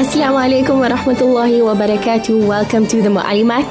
Assalamu alaikum wa rahmatullahi wa barakatuh. Welcome to the Mualimaat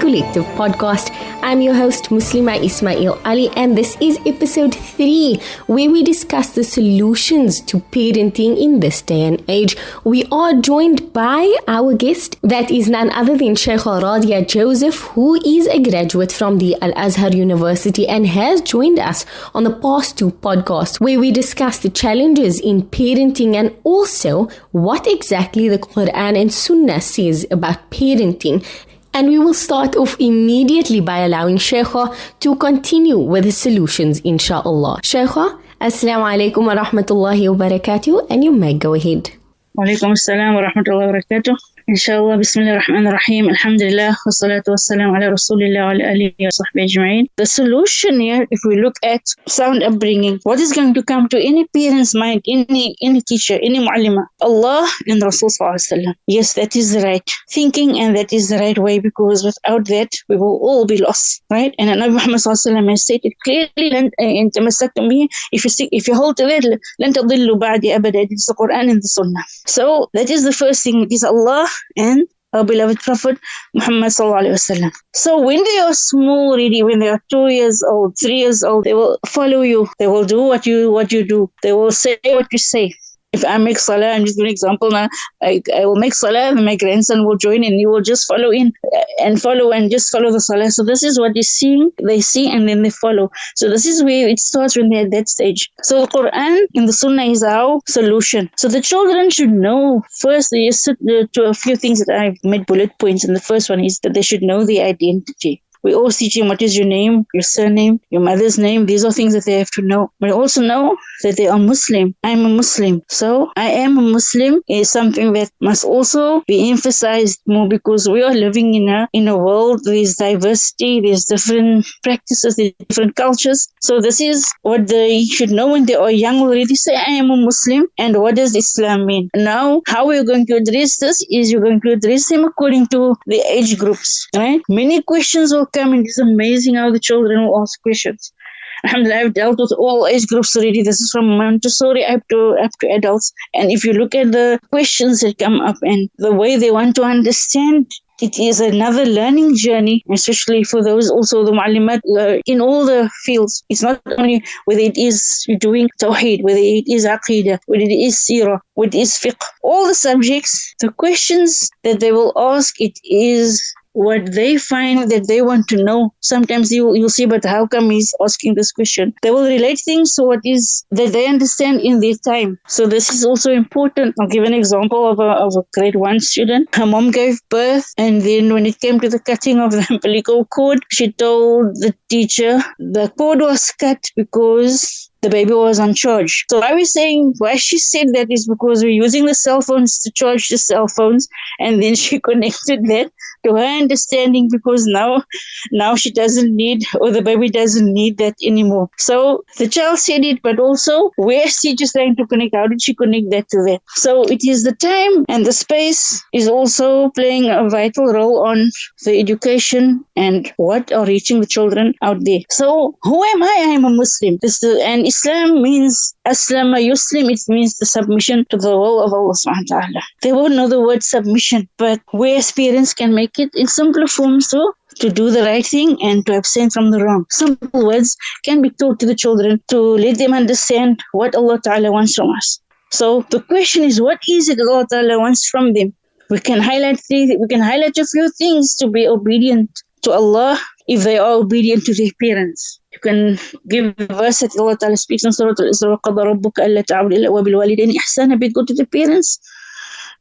Podcast. I'm your host Muslima Ismail Ali, and this is episode 3, where we discuss the solutions to parenting in this day and age. We are joined by our guest, that is none other than Shaykha Ro'diyah Joseph, who is a graduate from the Al-Azhar University and has joined us on the past 2 podcasts, where we discuss the challenges in parenting and also what exactly the Quran and Sunnah says about parenting. And we will start off immediately by allowing Shaykha to continue with the solutions, inshallah. Shaykha, assalamu alaikum wa rahmatullahi wa barakatuh, and you may go ahead. Wa alaikum assalam wa rahmatullahi wa barakatuh. Inshallah, bismillah ar-Rahman ar-Rahim, alhamdulillah, wa salatu wa salam ala rasulillah wa ala alihi wa sahbihi ajma'in. The solution here, if we look at sound upbringing, what is going to come to any parent's mind, any teacher, any mu'allima? Allah and Rasul sallallahu alaihi wasallam. Yes, that is the right thinking and that is the right way, because without that, we will all be lost, right? And Nabi Muhammad sallallahu alaihi wasallam has stated clearly, if you hold to that, لن تضلوا بعدي أبدا. It is the Quran and the Sunnah. So that is the first thing. It is Allah and our beloved Prophet Muhammad sallallahu alaihi wasallam. So when they are small already, when they are 2 years old, 3 years old, they will follow you. They will do what you do. They will say what you say. If I make salah, I'm just giving an example now. I will make salah and my grandson will join and he will just follow in and just follow the salah. So this is what they see and then they follow. So this is where it starts when they're at that stage. So the Quran and the Sunnah is our solution. So the children should know first, to a few things that I've made bullet points. And the first one is that they should know their identity. We always teach them what is your name, your surname, your mother's name. These are things that they have to know. But also know that they are Muslim. I'm a Muslim. So I am a Muslim is something that must also be emphasized more, because we are living in a world. There's diversity, there's different practices, there's different cultures. So this is what they should know when they are young already. Say, I am a Muslim, and what does Islam mean? Now, how we're going to address this is you're going to address them according to the age groups, right? Many questions will come, and it's amazing how the children will ask questions. Alhamdulillah, I've dealt with all age groups already. This is from Montessori up to adults. And if you look at the questions that come up and the way they want to understand, it is another learning journey, especially for those also the mualimat in all the fields. It's not only whether it is doing tawheed, whether it is aqidah, whether it is seerah, whether it is fiqh. All the subjects, the questions that they will ask, it is what they find that they want to know. Sometimes you'll see, but how come he's asking this question? They will relate things to what is that they understand in their time. So this is also important. I'll give an example of a grade 1 student. Her mom gave birth, and then when it came to the cutting of the umbilical cord, she told the teacher the cord was cut because the baby was on charge. So why she said that is because we're using the cell phones to charge the cell phones, and then she connected that to her understanding, because now she doesn't need, or the baby doesn't need that anymore. So the child said it, but also where she just trying to connect, how did she connect that to that? So it is the time and the space is also playing a vital role on the education and what are reaching the children out there. So who am I? I am a Muslim. And Islam means Aslama Yuslim. It means the submission to the will of Allah subhanahu wa ta'ala. They won't know the word submission, but where parents can make it in simpler forms to do the right thing and to abstain from the wrong. Simple words can be taught to the children to let them understand what Allah Ta'ala wants from us. So the question is, what is it Allah Ta'ala wants from them? We can highlight a few things to be obedient to Allah if they are obedient to their parents. You can give the verse that Allah Ta'ala speaks in Surah Al-Isra, وَقَضَى رَبُّكَ أَلَّا تَعْبُدُوا إِلَّا وَبِالْوَالِدَيْنِ إِحْسَانًا. Be good to the parents.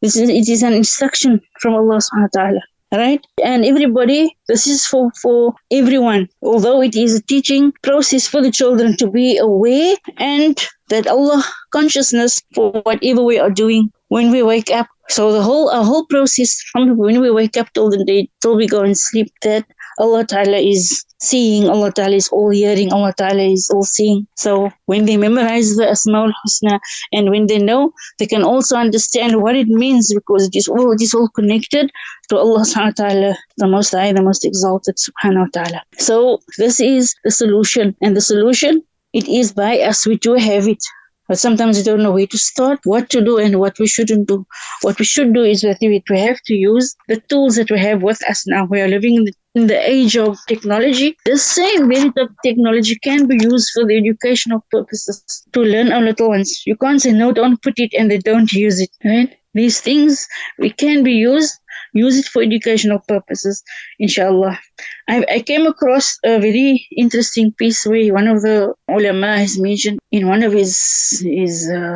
It is an instruction from Allah subhanahu wa ta'ala. Right? And everybody, this is for everyone. Although it is a teaching process for the children to be aware and that Allah consciousness for whatever we are doing when we wake up. So our whole process from when we wake up till we go and sleep, that Allah Ta'ala is seeing, Allah Ta'ala is all hearing, Allah Ta'ala is all seeing. So when they memorize the Asma'ul Husna and when they know, they can also understand what it means, because it is all connected to Allah Subhanahu wa Ta'ala, the Most High, the Most Exalted Subhanahu wa Ta'ala. So this is the solution, and the solution, it is by us. We do have it. But sometimes we don't know where to start, what to do, and what we shouldn't do. What we should do is that we have to use the tools that we have with us now. We are living in the age of technology. The same very technology can be used for the educational purposes to learn our little ones. You can't say, no, don't put it, and they don't use it, right? These things, we can be used. Use it for educational purposes, inshallah. I came across a very interesting piece where one of the ulama has mentioned in one of his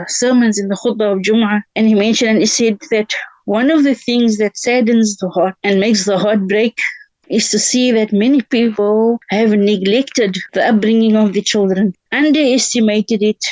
sermons in the khutbah of Jum'ah, and he mentioned and he said that one of the things that saddens the heart and makes the heart break is to see that many people have neglected the upbringing of the children, underestimated it,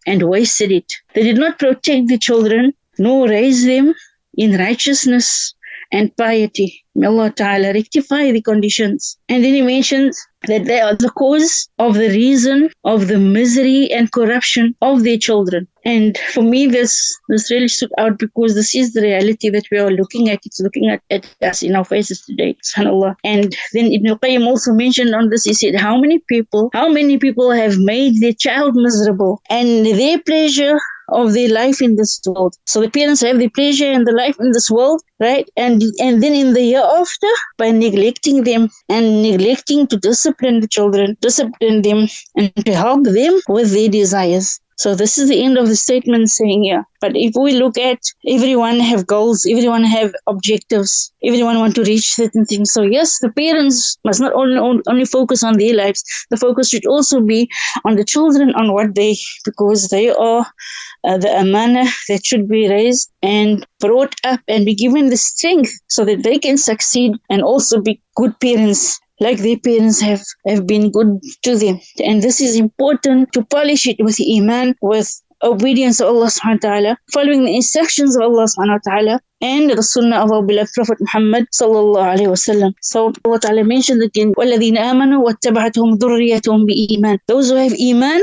and wasted it. They did not protect the children, nor raise them in righteousness and piety. May Allah Ta'ala rectify the conditions. And then he mentions that they are the cause of the reason of the misery and corruption of their children. And for me, this really stood out because this is the reality that we are looking at. It's looking at us in our faces today, subhanAllah. And then Ibn al-Qayyim also mentioned on this, he said, how many people have made their child miserable and their pleasure of their life in this world. So the parents have their pleasure and the life in this world, right? And then in the year after, by neglecting them and neglecting to discipline the children, discipline them and to help them with their desires. So this is the end of the statement saying here. But if we look at, everyone have goals, everyone have objectives, everyone want to reach certain things. So yes, the parents must not only focus on their lives. The focus should also be on the children, on because they are the amana that should be raised and brought up and be given the strength so that they can succeed and also be good parents, like their parents have been good to them. And this is important to polish it with iman, with obedience to Allah subhanahu wa ta'ala, following the instructions of Allah subhanahu wa ta'ala and the sunnah of our beloved Prophet Muhammad sallallahu alayhi wa sallam. So Allah ta'ala mentioned again, وَالَّذِينَ آمَنُوا وَاتَّبَعَتْهُمْ ذُرِّيَّتُهُم بِإِيمَانٍ. Those who have iman,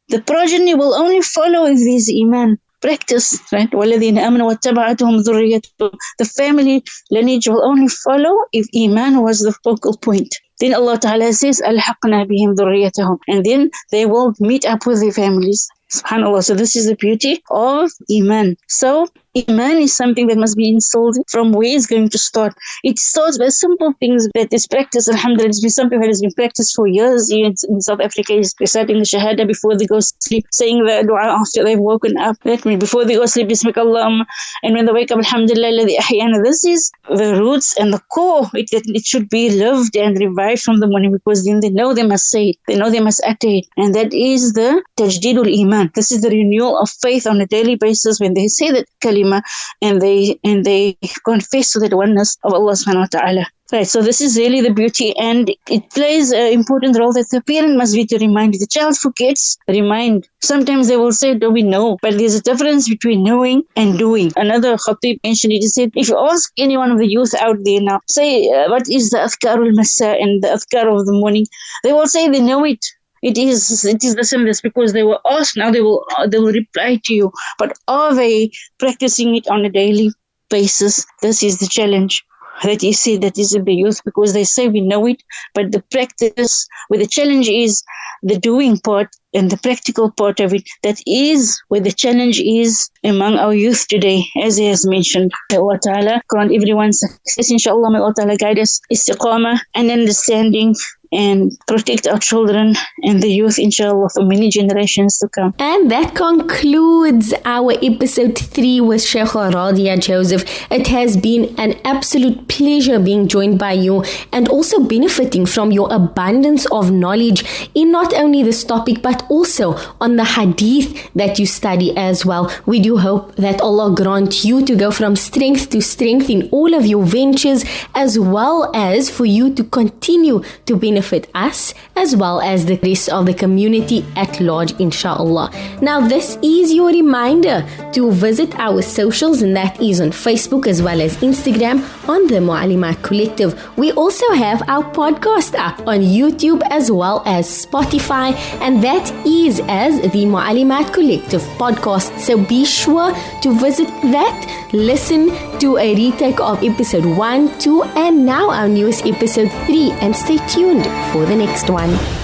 the progeny will only follow if there is iman. Practice, right? وَالَّذِينَ آمَنُوا وَاتَّبَعَتْهُمْ ذُرِّيَّتُهُم. The family lineage will only follow if iman was the focal point. Then Allah Ta'ala says, أَلْحَقْنَا بِهِمْ ذُرِّيَّتَهُم. And then they will meet up with their families. SubhanAllah. So this is the beauty of iman. So iman is something that must be installed. From where it's going to start. It starts by simple things that is practiced. Alhamdulillah, it's been something that has been practiced for years. In South Africa, is reciting the shahada before they go to sleep, saying the dua after they've woken up. That means before they go to sleep, Bismillah, and when they wake up, Alhamdulillah, alladhi ahyana. This is the roots and the core. It should be lived and revived from the morning, because then they know they must say it. They know they must utter it. And that is the tajdeedul iman. This is the renewal of faith on a daily basis when they say that kalima and they confess to that oneness of Allah subhanahu wa ta'ala. Right, so this is really the beauty, and it plays an important role that the parent must be to remind. If the child forgets, remind. Sometimes they will say, do we know? But there's a difference between knowing and doing. Another khatib mentioned it. He said, if you ask any one of the youth out there now, say, what is the adhkarul masa and the adhkar of the morning? They will say they know it. It is the same. That's because they were asked. Now they will reply to you. But are they practicing it on a daily basis? This is the challenge that you see that is in the youth, because they say we know it, but the practice, where the challenge is the doing part and the practical part of it, that is where the challenge is among our youth today, as he has mentioned. May Allah Ta'ala grant everyone success, inshallah. May Allah Ta'ala guide us, istiqamah and understanding, and protect our children and the youth, inshallah, for many generations to come. And that concludes our episode 3 with Shaykha Ro'diyah Joseph. It has been an absolute pleasure being joined by you and also benefiting from your abundance of knowledge in not only this topic but also on the hadith that you study as well. We do hope that Allah grant you to go from strength to strength in all of your ventures, as well as for you to continue to benefit us as well as the rest of the community at large, inshallah. Now, this is your reminder to visit our socials, and that is on Facebook as well as Instagram on the Mualimaat Collective. We also have our podcast up on YouTube as well as Spotify, and that is as the Mualimaat Collective podcast. So be sure to visit that, listen to a retake of episode 1, 2 and now our newest episode 3, and stay tuned for the next one.